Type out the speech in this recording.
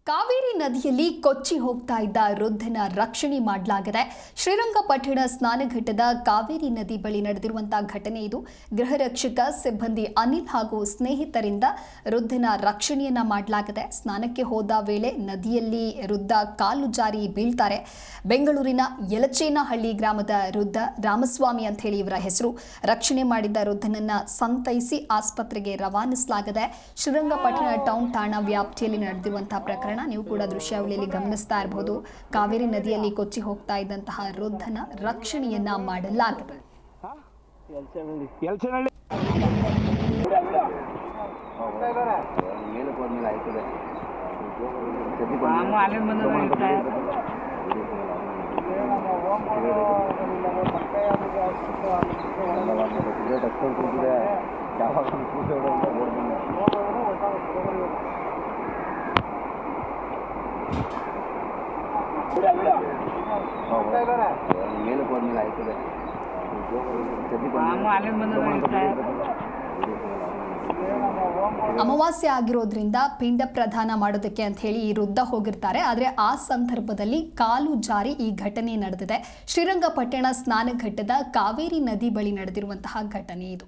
ಕಾವೇರಿ ನದಿಯಲ್ಲಿ ಕೊಚ್ಚಿ ಹೋಗ್ತಾ ಇದ್ದ ವೃದ್ಧನ ರಕ್ಷಣೆ ಮಾಡಲಾಗಿದೆ. ಶ್ರೀರಂಗಪಟ್ಟಣ ಸ್ನಾನಘಟ್ಟದ ಕಾವೇರಿ ನದಿ ಬಳಿ ನಡೆದಿರುವಂತಹ ಘಟನೆ ಇದು. ಗೃಹ ರಕ್ಷಕ ಸಿಬ್ಬಂದಿ ಅನಿಲ್ ಹಾಗೂ ಸ್ನೇಹಿತರಿಂದ ವೃದ್ಧನ ರಕ್ಷಣೆಯನ್ನ ಮಾಡಲಾಗಿದೆ. ಸ್ನಾನಕ್ಕೆ ಹೋದ ವೇಳೆ ನದಿಯಲ್ಲಿ ವೃದ್ಧ ಕಾಲು ಜಾರಿ ಬೀಳ್ತಾರೆ. ಬೆಂಗಳೂರಿನ ಯಲಚೇನಹಳ್ಳಿ ಗ್ರಾಮದ ವೃದ್ಧ ರಾಮಸ್ವಾಮಿ ಅಂತ ಹೇಳಿ ಇವರ ಹೆಸರು. ರಕ್ಷಣೆ ಮಾಡಿದ್ದ ವೃದ್ಧನನ್ನ ಸಂತೈಸಿ ಆಸ್ಪತ್ರೆಗೆ ರವಾನಿಸಲಾಗಿದೆ. ಶ್ರೀರಂಗಪಟ್ಟಣ ಟೌನ್ ಠಾಣಾ ವ್ಯಾಪ್ತಿಯಲ್ಲಿ ನಡೆದಿರುವಂತಹ ಪ್ರಕರಣ ನೀವು ಕೂಡ ದೃಶ್ಯಾವಳಿಯಲ್ಲಿ ಗಮನಿಸ್ತಾ ಇರಬಹುದು. ಕಾವೇರಿ ನದಿಯಲ್ಲಿ ಕೊಚ್ಚಿ ಹೋಗ್ತಾ ಇದ್ದಂತಹ ವೃದ್ಧನ ರಕ್ಷಣೆಯನ್ನ ಮಾಡಲಾಗಿದೆ. ಅಮಾವಾಸ್ಯೆ ಆಗಿರೋದ್ರಿಂದ ಪಿಂಡ ಪ್ರದಾನ ಮಾಡೋದಕ್ಕೆ ಅಂತ ಹೇಳಿ ಈ ವೃದ್ಧ ಹೋಗಿರ್ತಾರೆ. ಆದರೆ ಆ ಸಂದರ್ಭದಲ್ಲಿ ಕಾಲು ಜಾರಿ ಈ ಘಟನೆ ನಡೆದಿದೆ. ಶ್ರೀರಂಗಪಟ್ಟಣ ಸ್ನಾನಘಟ್ಟದ ಕಾವೇರಿ ನದಿ ಬಳಿ ನಡೆದಿರುವಂತಹ ಘಟನೆ ಇದು.